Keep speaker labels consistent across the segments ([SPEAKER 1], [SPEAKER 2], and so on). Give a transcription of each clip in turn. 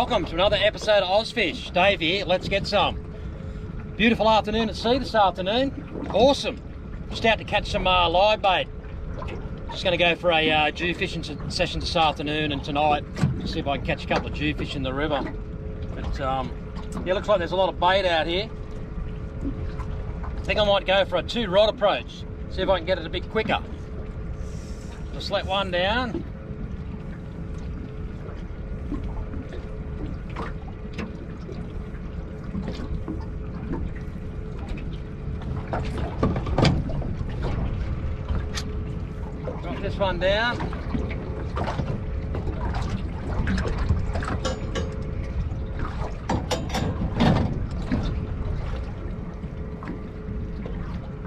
[SPEAKER 1] welcome to another episode of Ozfish. Dave here, let's get some. Beautiful afternoon at sea this afternoon. Awesome. Just out to catch some live bait. Just going to go for a Jew fishing session this afternoon and tonight. See if I can catch a couple of Jew fish in the river. But yeah, looks like there's a lot of bait out here. I think I might go for a 2-rod approach. See if I can get it a bit quicker. Just let one down. Drop this one down.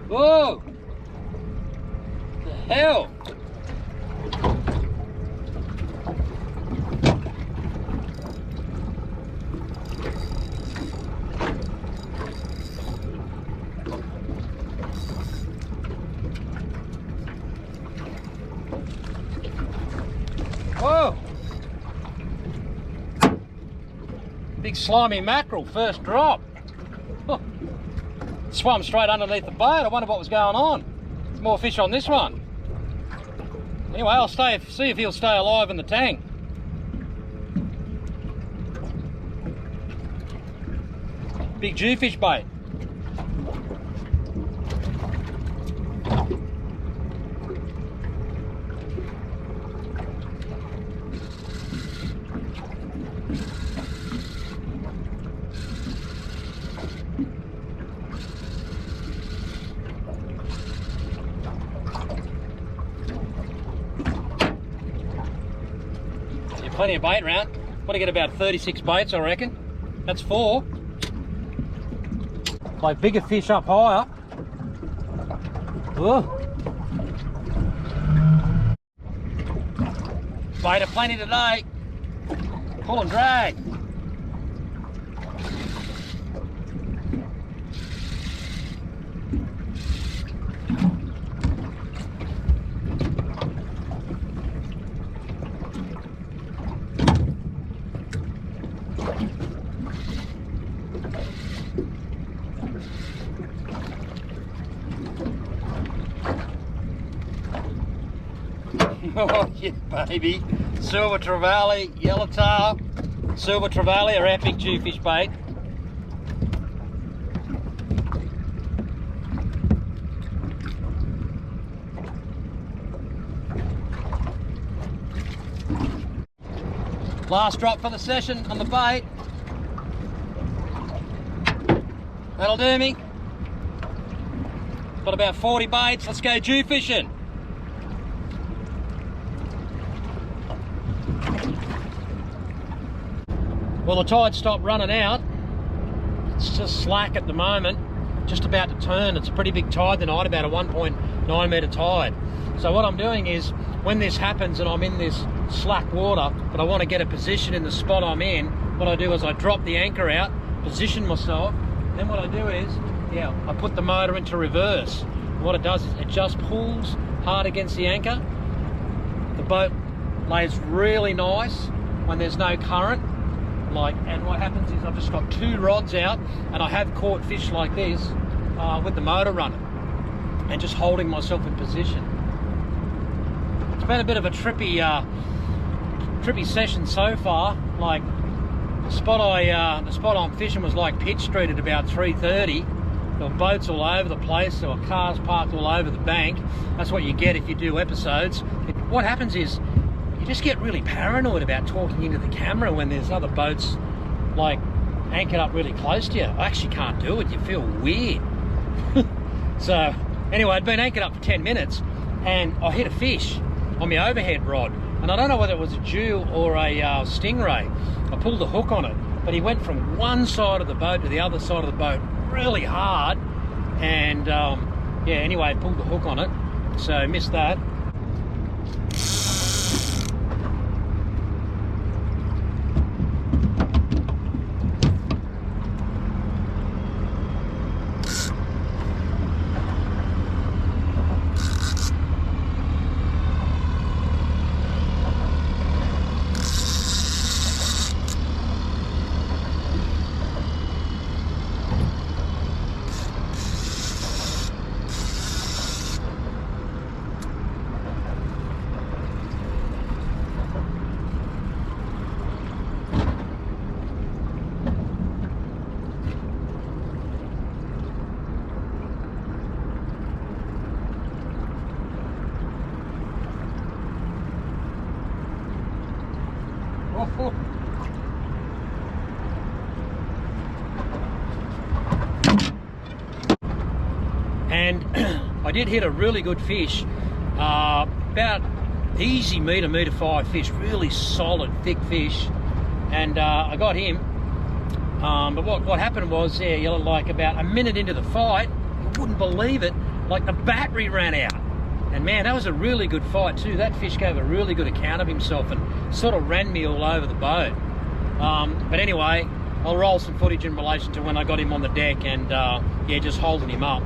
[SPEAKER 1] Whoa! The hell? Whoa! Big slimy mackerel, first drop. Oh. Swam straight underneath the boat. I wonder what was going on. There's more fish on this one. Anyway, I'll see if he'll stay alive in the tank. Big jewfish bait. Plenty of bait round. Want to get about 36 baits, I reckon. That's 4. Like bigger fish up higher. Whoa. Bait plenty today. Pull and drag. Oh yeah, baby. Silver trevally, yellowtail. Silver trevally are epic jewfish bait. Last drop for the session on the bait. That'll do me. Got about 40 baits. Let's go Jew fishing. Well, the tide stopped running out. It's just slack at the moment. Just about to turn. It's a pretty big tide tonight, about a 1.9 metre tide. So what I'm doing is, when this happens and I'm in this slack water, but I want to get a position in the spot I'm in, what I do is I drop the anchor out, position myself, then what I do is, I put the motor into reverse. And what it does is it just pulls hard against the anchor. The boat lays really nice when there's no current. And what happens is I've just got 2 rods out, and I have caught fish like this with the motor running and just holding myself in position. It's been a bit of a trippy session so far. Like the spot I'm fishing was like Pitt Street at about 3:30. There were boats all over the place. There were cars parked all over the bank. That's what you get if you do episodes. What happens is, you just get really paranoid about talking into the camera when there's other boats like anchored up really close to you. I actually can't do it. You feel weird. So anyway, I'd been anchored up for 10 minutes and I hit a fish on my overhead rod, and I don't know whether it was a Jew or a stingray. I pulled the hook on it, but he went from one side of the boat to the other side of the boat really hard, and anyway, I pulled the hook on it, so missed that. and I did hit a really good fish, about easy metre 5 fish, really solid thick fish, and I got him. But what happened was, yeah, like about a minute into the fight, you wouldn't believe it, like the battery ran out. And man, that was a really good fight too. That fish gave a really good account of himself and sort of ran me all over the boat. But anyway, I'll roll some footage in relation to when I got him on the deck and yeah, just holding him up.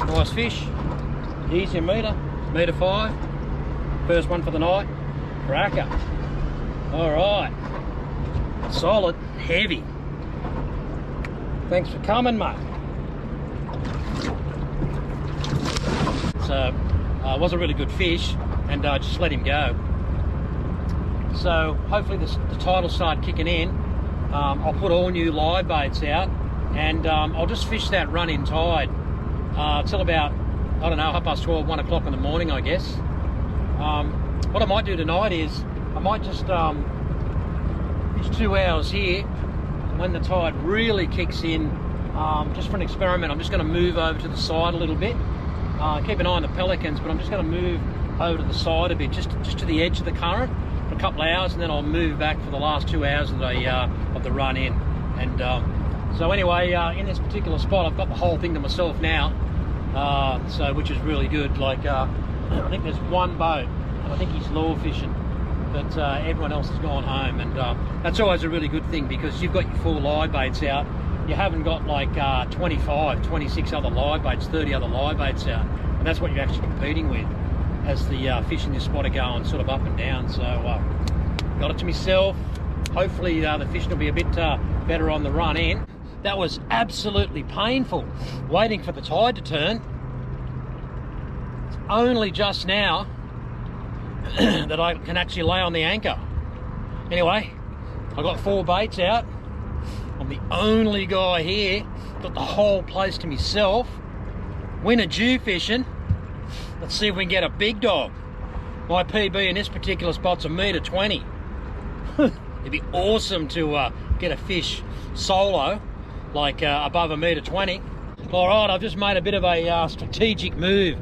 [SPEAKER 1] Nice fish, easy metre 5, first one for the night, cracker. All right, solid, heavy. Thanks for coming, mate. So it was a really good fish, and I just let him go. So hopefully the tide will start kicking in. I'll put all new live baits out, and I'll just fish that run-in tide till about, I don't know, 12:30, 1 o'clock in the morning, I guess. What I might do tonight is I might just fish 2 hours here. When the tide really kicks in, just for an experiment, I'm just going to move over to the side a little bit. Keep an eye on the pelicans, but I'm just going to move over to the side a bit, just to the edge of the current for a couple of hours, and then I'll move back for the last 2 hours of the run in. And so anyway, in this particular spot, I've got the whole thing to myself now. So which is really good. Like I think there's one boat, and I think he's lure fishing, but everyone else has gone home, and that's always a really good thing, because you've got your full live baits out. You haven't got like 25, 26 other live baits, 30 other live baits out, and that's what you're actually competing with as the fish in this spot are going sort of up and down. So got it to myself. Hopefully the fishing will be a bit better on the run in. That was absolutely painful, waiting for the tide to turn. It's only just now that I can actually lay on the anchor. Anyway, I got 4 baits out. I'm the only guy here, got the whole place to myself. Winter Jew fishing. Let's see if we can get a big dog. My PB in this particular spot's 1.20 m. It'd be awesome to get a fish solo, like above 1.20 m. All right, I've just made a bit of a strategic move.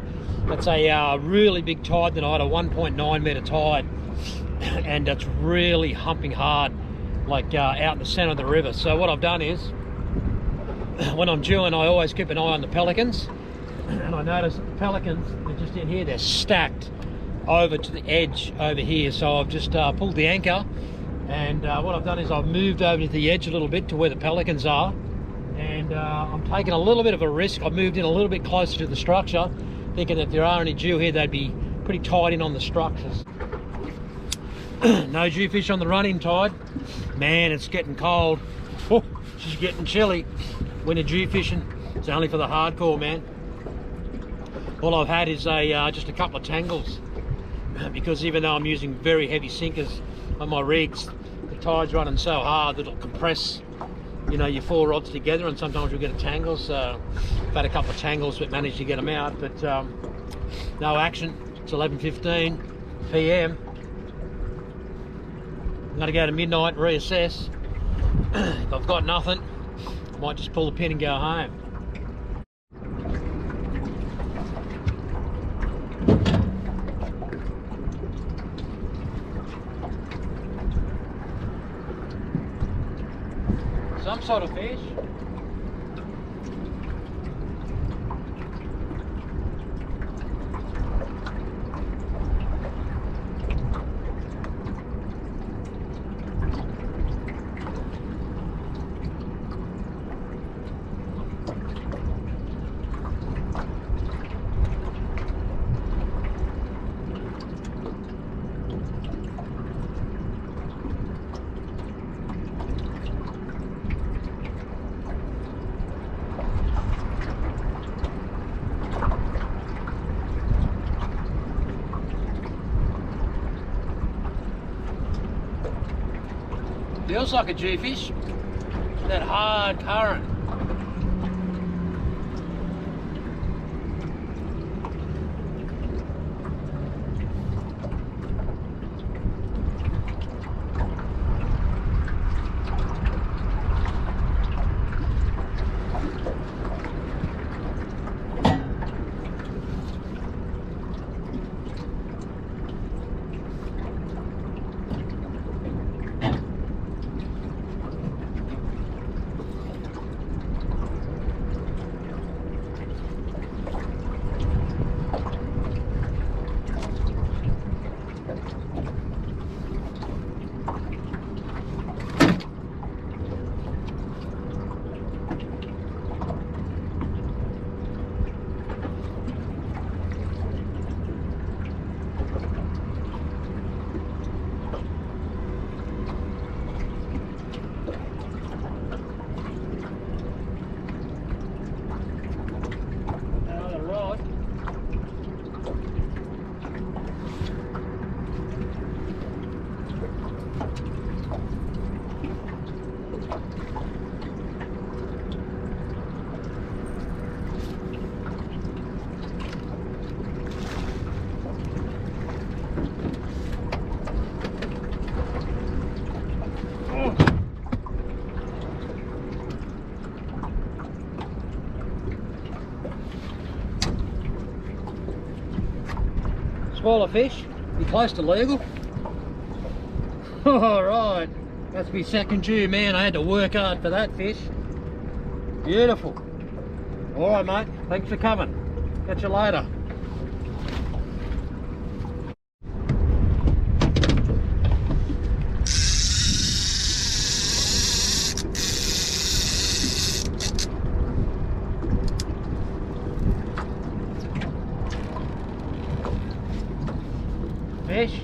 [SPEAKER 1] That's a really big tide tonight, a 1.9 metre tide, and it's really humping hard, like out in the centre of the river. So what I've done is, when I'm dewing, I always keep an eye on the pelicans, and I notice that the pelicans, they're just in here, they're stacked over to the edge over here. So I've just pulled the anchor, and what I've done is I've moved over to the edge a little bit to where the pelicans are, and I'm taking a little bit of a risk. I've moved in a little bit closer to the structure, thinking that if there are any Jew here, they'd be pretty tied in on the structures. No Jewfish on the running tide. Man, it's getting cold. Oh, it's just getting chilly. Winter Jew fishing, it's only for the hardcore, man. All I've had is just a couple of tangles, because even though I'm using very heavy sinkers on my rigs, the tide's running so hard that it'll compress, you know, your 4 rods together, and sometimes you'll get a tangle. So I've had a couple of tangles but managed to get them out, but no action. It's 11:15 p.m. I'm going to go to midnight and reassess. If I've got nothing, I might just pull the pin and go home. sort of fish. Feels like a Jewfish, that hard current. Smaller fish, be close to legal. Alright, that's my second Jew, man. I had to work hard for that fish. Beautiful. Alright mate, thanks for coming. Catch you later. Fish.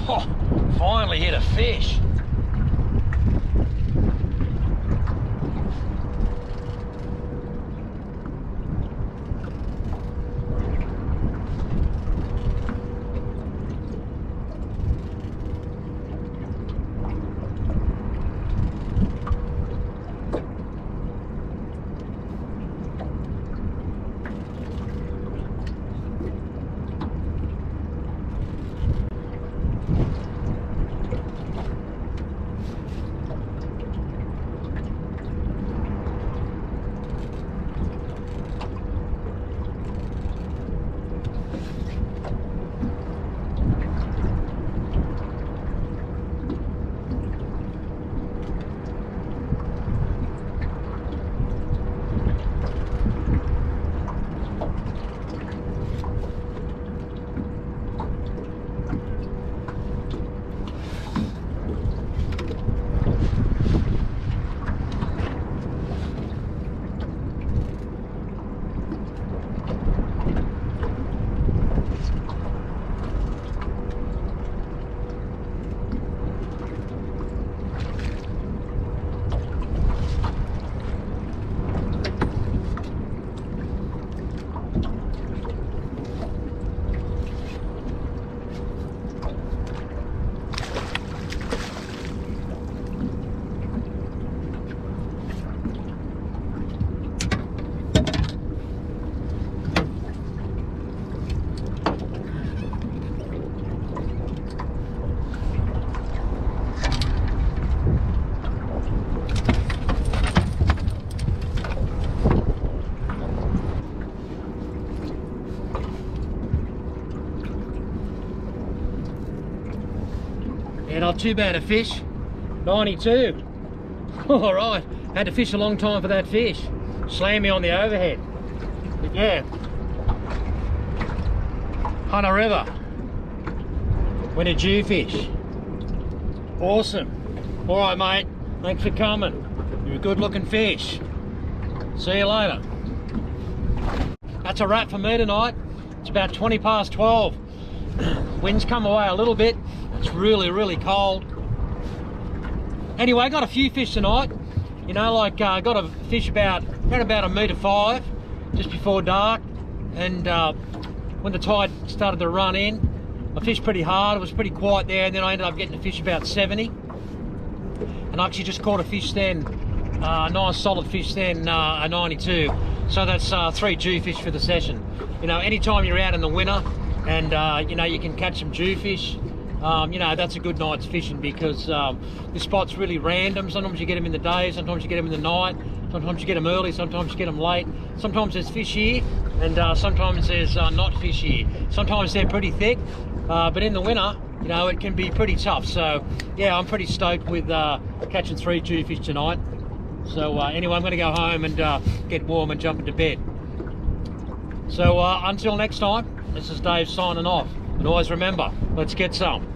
[SPEAKER 1] Oh, finally hit a fish. Yeah, not too bad a fish. 92. All right, had to fish a long time for that fish. Slammed me on the overhead. But yeah, Hunter River, when a Jewfish. Awesome. All right, mate, thanks for coming. You're a good looking fish. See you later. That's a wrap for me tonight. It's about 20 past 12. Wind's come away a little bit. It's really, really cold. Anyway, I got a few fish tonight. You know, like got a fish around about 1.5 meters just before dark, and when the tide started to run in, I fished pretty hard. It was pretty quiet there, and then I ended up getting a fish about 70, and I actually just caught a fish then, a nice solid fish then, a 92. So that's 3 Jewfish for the session. You know, anytime you're out in the winter and you know, you can catch some Jewfish, you know, that's a good night's fishing, because this spot's really random. Sometimes you get them in the day, sometimes you get them in the night, sometimes you get them early, sometimes you get them late. Sometimes there's fish here, and sometimes there's not fish here. Sometimes they're pretty thick, but in the winter, you know, it can be pretty tough. So yeah, I'm pretty stoked with catching 3 Jewfish tonight. So anyway, I'm going to go home and get warm and jump into bed. So until next time, this is Dave signing off. And always remember, let's get some.